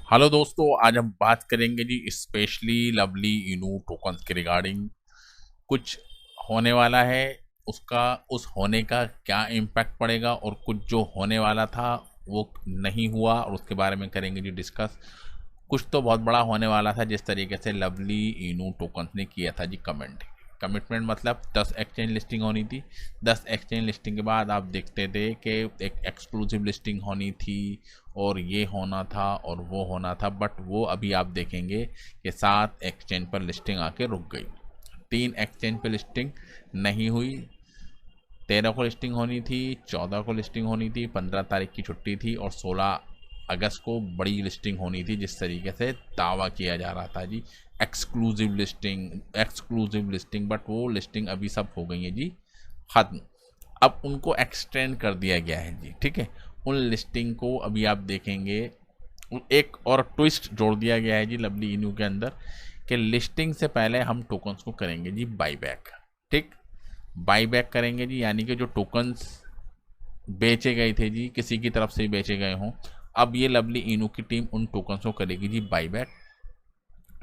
Hello दोस्तों, आज हम बात करेंगे जी स्पेशली लवली इनू टोकन्स के रिगार्डिंग। कुछ होने वाला है, उसका उस होने का क्या इम्पैक्ट पड़ेगा और कुछ जो होने वाला था वो नहीं हुआ और उसके बारे में करेंगे जी डिस्कस। कुछ तो बहुत बड़ा होने वाला था, जिस तरीके से लवली इनू टोकन्स ने किया था जी कमिटमेंट मतलब 10 एक्सचेंज लिस्टिंग होनी थी। 10 एक्सचेंज लिस्टिंग के बाद आप देखते थे कि एक एक्सक्लूसिव लिस्टिंग होनी थी और ये होना था और वो होना था, बट वो अभी आप देखेंगे कि 7 एक्सचेंज पर लिस्टिंग आके रुक गई। 3 एक्सचेंज पर लिस्टिंग नहीं हुई। 13 को लिस्टिंग होनी थी, 14 को लिस्टिंग होनी थी, 15 तारीख की छुट्टी थी और 16 अगस्त को बड़ी लिस्टिंग होनी थी, जिस तरीके से दावा किया जा रहा था जी एक्सक्लूसिव लिस्टिंग, बट वो लिस्टिंग अभी सब हो गई है जी ख़त्म। अब उनको एक्सटेंड कर दिया गया है जी, ठीक है। उन लिस्टिंग को अभी आप देखेंगे, एक और ट्विस्ट जोड़ दिया गया है जी लवली इनू के अंदर कि लिस्टिंग से पहले हम टोकन्स को करेंगे जी बाईबैक। ठीक, बाईबैक करेंगे जी, यानी कि जो टोकन्स बेचे गए थे जी, किसी की तरफ से बेचे गए हों, अब ये लवली इनू की टीम उन टोकन्स को करेगी जी बाईबैक।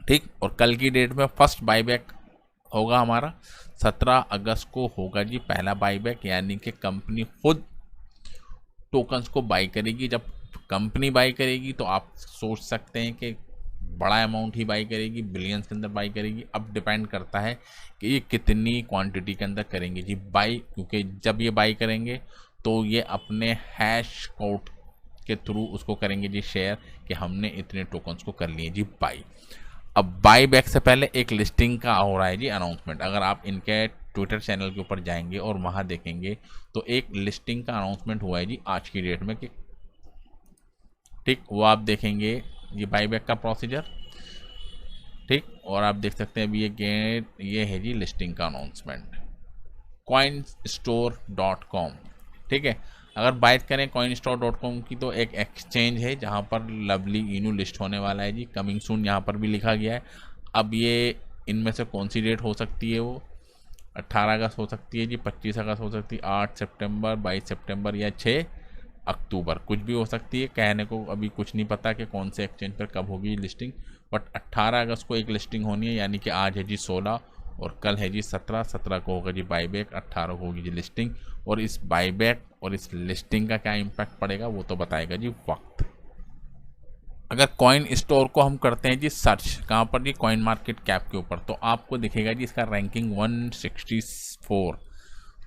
ठीक, और कल की डेट में फर्स्ट बाईबैक होगा हमारा 17 अगस्त को होगा जी पहला बाईबैक, यानी कि कंपनी खुद टोकन्स को बाई करेगी। जब कंपनी बाई करेगी तो आप सोच सकते हैं कि बड़ा अमाउंट ही बाई करेगी, बिलियंस के अंदर बाई करेगी। अब डिपेंड करता है कि ये कितनी क्वांटिटी के अंदर करेंगे जी बाई, क्योंकि जब ये बाई करेंगे तो ये अपने हैश कोड के थ्रू उसको करेंगे जी शेयर कि हमने इतने टोकन्स को कर लिए जी बाई। अब बाई बैक से पहले एक लिस्टिंग का हो रहा है जी अनाउंसमेंट। अगर आप इनके ट्विटर चैनल के ऊपर जाएंगे और वहाँ देखेंगे तो एक लिस्टिंग का अनाउंसमेंट हुआ है जी आज की डेट में कि ठीक, वो आप देखेंगे ये बाई बैक का प्रोसीजर। ठीक, और आप देख सकते हैं अभी ये है जी लिस्टिंग का अनाउंसमेंट coinstore.com। ठीक है, अगर बात करें coinstore.com की तो एक एक्सचेंज है जहां पर लवली इनू लिस्ट होने वाला है जी, कमिंग सून यहाँ पर भी लिखा गया है। अब ये इनमें से कौन सी डेट हो सकती है, वो 18 अगस्त हो सकती है जी, 25 अगस्त हो सकती है, 8 सितंबर, 22 सितंबर या 6 अक्टूबर, कुछ भी हो सकती है। कहने को अभी कुछ नहीं पता कि कौन से एक्सचेंज पर कब होगी लिस्टिंग, बट 18 अगस्त को एक लिस्टिंग होनी है, यानी कि आज है जी 16 और कल है जी 17 को होगा जी बाईबैक, 18 को होगी जी लिस्टिंग। और इस बाईबैक और इस लिस्टिंग का क्या इम्पैक्ट पड़ेगा वो तो बताएगा जी वक्त। अगर कॉइन स्टोर को हम करते हैं जी सर्च, कहाँ पर जी, कॉइन मार्केट कैप के ऊपर, तो आपको दिखेगा जी इसका रैंकिंग 164।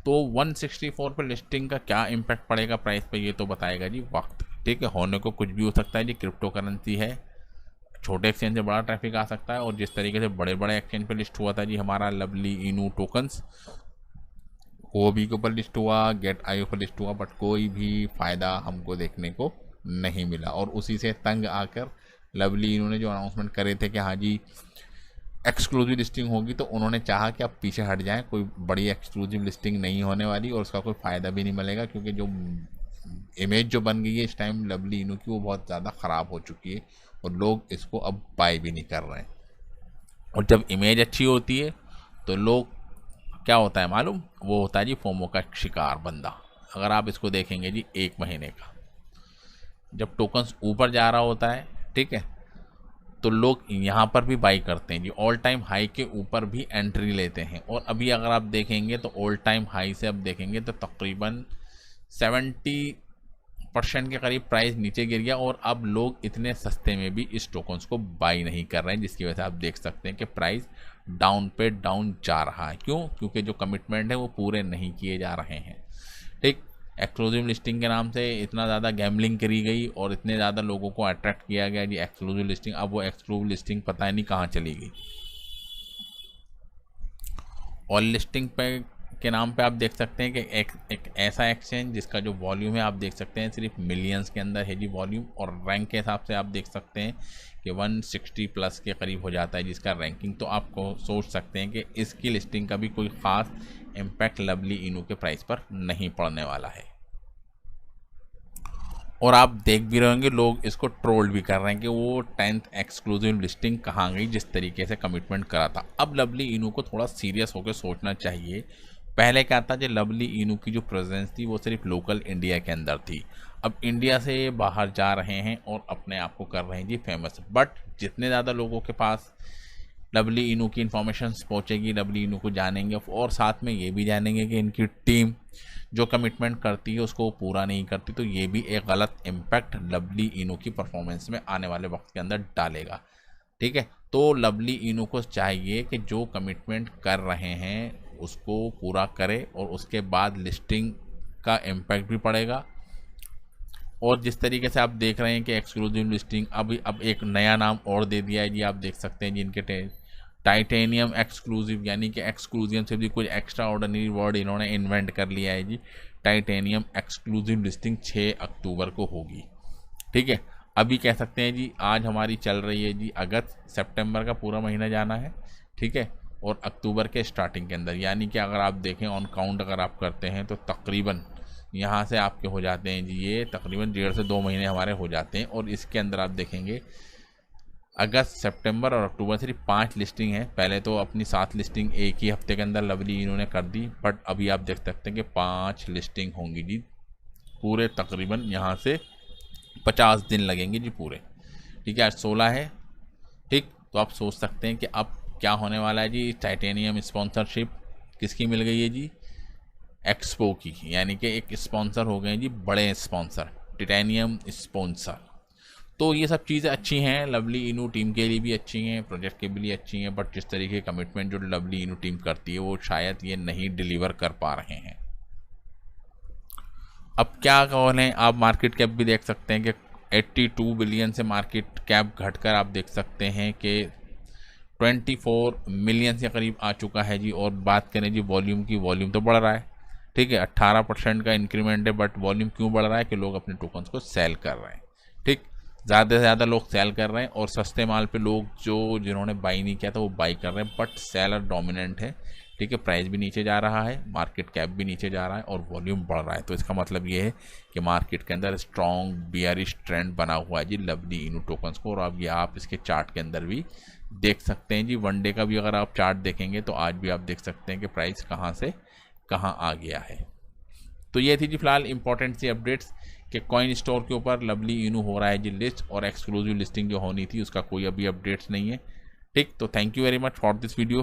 तो 164 पर लिस्टिंग का क्या इम्पैक्ट पड़ेगा प्राइस पे ये तो बताएगा जी वक्त। ठीक है, होने को कुछ भी हो सकता है जी, क्रिप्टो करेंसी है, छोटे एक्सचेंज से बड़ा ट्रैफिक आ सकता है। और जिस तरीके से बड़े बड़े एक्सचेंज पे लिस्ट हुआ था जी हमारा लवली इनू टोकन्स, ओबी के ऊपर लिस्ट हुआ, गेट आईओ पर लिस्ट हुआ, बट कोई भी फ़ायदा हमको देखने को नहीं मिला। और उसी से तंग आकर लवली इन्होंने जो अनाउंसमेंट करे थे कि हाँ जी एक्सक्लूसिव लिस्टिंग होगी, तो उन्होंने चाहा कि आप पीछे हट जाएं, कोई बड़ी एक्सक्लूसिव लिस्टिंग नहीं होने वाली और उसका कोई फ़ायदा भी नहीं मिलेगा, क्योंकि जो इमेज जो बन गई है इस टाइम लवली इनू की वो बहुत ज़्यादा ख़राब हो चुकी है और लोग इसको अब बाय भी नहीं कर रहे हैं। और जब इमेज अच्छी होती है तो लोग, क्या होता है मालूम, वो होता है जी फोमो का शिकार बंदा। अगर आप इसको देखेंगे जी एक महीने का, जब टोकन्स ऊपर जा रहा होता है, ठीक है, तो लोग यहाँ पर भी बाई करते हैं जी, ऑल टाइम हाई के ऊपर भी एंट्री लेते हैं। और अभी अगर आप देखेंगे तो ऑल टाइम हाई से अब देखेंगे तो तकरीबन 70% के करीब प्राइस नीचे गिर गया और अब लोग इतने सस्ते में भी इस टोकन्स को बाई नहीं कर रहे हैं, जिसकी वजह से आप देख सकते हैं कि प्राइस डाउन पे डाउन जा रहा है। क्यों? क्योंकि जो कमिटमेंट है वो पूरे नहीं किए जा रहे हैं। ठीक, एक्सक्लूसिव लिस्टिंग के नाम से इतना ज़्यादा गैम्बलिंग करी गई और इतने ज़्यादा लोगों को अट्रैक्ट किया गया जी एक्सक्लूसिव लिस्टिंग, अब वो एक्सक्लूसिव लिस्टिंग पता नहीं कहाँ चली गई। और लिस्टिंग पे के नाम पे आप देख सकते हैं कि एक ऐसा एक्सचेंज जिसका जो वॉल्यूम है आप देख सकते हैं सिर्फ मिलियंस के अंदर है जी वॉल्यूम, और रैंक के हिसाब से आप देख सकते हैं कि 160 प्लस के करीब हो जाता है जिसका रैंकिंग। तो आपको सोच सकते हैं कि इसकी लिस्टिंग का भी कोई ख़ास इम्पैक्ट लवली इनू के प्राइस पर नहीं पड़ने वाला है। और आप देख भी रहेंगे लोग इसको ट्रोल भी कर रहे हैं कि वो 10th एक्सक्लूसिव लिस्टिंग कहाँ गई, जिस तरीके से कमिटमेंट करा था। अब लवली इनू को थोड़ा सीरियस होकर सोचना चाहिए। पहले क्या था, जो लवली इनू की जो प्रेजेंस थी वो सिर्फ लोकल इंडिया के अंदर थी। अब इंडिया से ये बाहर जा रहे हैं और अपने आप को कर रहे हैं जी फेमस। बट जितने ज़्यादा लोगों के पास लवली इनू की इन्फॉर्मेशन पहुंचेगी, लवली इनू को जानेंगे और साथ में ये भी जानेंगे कि इनकी टीम जो कमिटमेंट करती है उसको पूरा नहीं करती, तो ये भी एक गलत इम्पैक्ट लवली इनू की परफॉर्मेंस में आने वाले वक्त के अंदर डालेगा। ठीक है, तो लवली इनू को चाहिए कि जो कमिटमेंट कर रहे हैं उसको पूरा करे और उसके बाद लिस्टिंग का इम्पैक्ट भी पड़ेगा। और जिस तरीके से आप देख रहे हैं कि एक्सक्लूसिव लिस्टिंग अब एक नया नाम और दे दिया है जी, आप देख सकते हैं जी इनके टाइटेनियम एक्सक्लूसिव, यानी कि एक्सक्लूसिव से भी कुछ एक्स्ट्रा ऑर्डिनरी वर्ड इन्होंने इन्वेंट कर लिया है जी। टाइटेनियम एक्सक्लूसिव लिस्टिंग 6 अक्टूबर को होगी। ठीक है, अभी कह सकते हैं जी आज हमारी चल रही है जी अगस्त, सितंबर का पूरा महीना जाना है। ठीक है, और अक्टूबर के स्टार्टिंग के अंदर, यानी कि अगर आप देखें ऑन काउंट अगर आप करते हैं तो तकरीबन यहाँ से आपके हो जाते हैं जी ये तकरीबन 1.5 से 2 महीने हमारे हो जाते हैं। और इसके अंदर आप देखेंगे अगस्त, सितंबर और अक्टूबर सिर्फ 5 लिस्टिंग है। पहले तो अपनी 7 लिस्टिंग एक ही हफ्ते के अंदर लवली इन्होंने कर दी, बट अभी आप देख सकते हैं कि 5 लिस्टिंग होंगी जी पूरे, तकरीबन यहाँ से 50 दिन लगेंगे जी पूरे। ठीक है, आज 16 है। ठीक, तो आप सोच सकते हैं कि अब क्या होने वाला है जी। टाइटेनियम स्पॉन्सरशिप किसकी मिल गई है जी, एक्सपो की, यानी कि एक स्पॉन्सर हो गए जी बड़े स्पॉन्सर, टाइटेनियम स्पॉन्सर। तो ये सब चीज़ें अच्छी हैं, लवली इनू टीम के लिए भी अच्छी हैं, प्रोजेक्ट के लिए अच्छी हैं, बट जिस तरीके की कमिटमेंट जो लवली इनू टीम करती है वो शायद ये नहीं डिलीवर कर पा रहे हैं। अब क्या कहें, आप मार्केट कैप भी देख सकते हैं कि 82 बिलियन से मार्केट कैप घटकर आप देख सकते हैं कि 24 मिलियन से करीब आ चुका है जी। और बात करें जी वॉल्यूम की, वॉल्यूम तो बढ़ रहा है। ठीक है, 18% का इंक्रीमेंट है, बट वॉल्यूम क्यों बढ़ रहा है कि लोग अपने टोकन्स को सेल कर रहे हैं। ठीक, ज़्यादा से ज़्यादा लोग सेल कर रहे हैं और सस्ते माल पे लोग जिन्होंने बाई नहीं किया था वो बाई कर रहे हैं, बट सेलर डोमिनेंट है। ठीक है, प्राइस भी नीचे जा रहा है, मार्केट कैप भी नीचे जा रहा है और वॉल्यूम बढ़ रहा है। तो इसका मतलब ये है कि मार्केट के अंदर स्ट्रॉन्ग बियरिश ट्रेंड बना हुआ है जी लवली इनू टोकन्स को। और अब ये आप इसके चार्ट के अंदर भी देख सकते हैं जी। वनडे का भी अगर आप चार्ट देखेंगे तो आज भी आप देख सकते हैं कि प्राइस कहाँ से कहाँ आ गया है। तो ये थी जी फिलहाल इंपॉर्टेंट सी अपडेट्स कि कॉइन स्टोर के ऊपर लवली इनू हो रहा है जी लिस्ट, और एक्सक्लूसिव लिस्टिंग जो होनी थी उसका कोई अभी अपडेट्स नहीं है। ठीक, तो thank you very much for this video.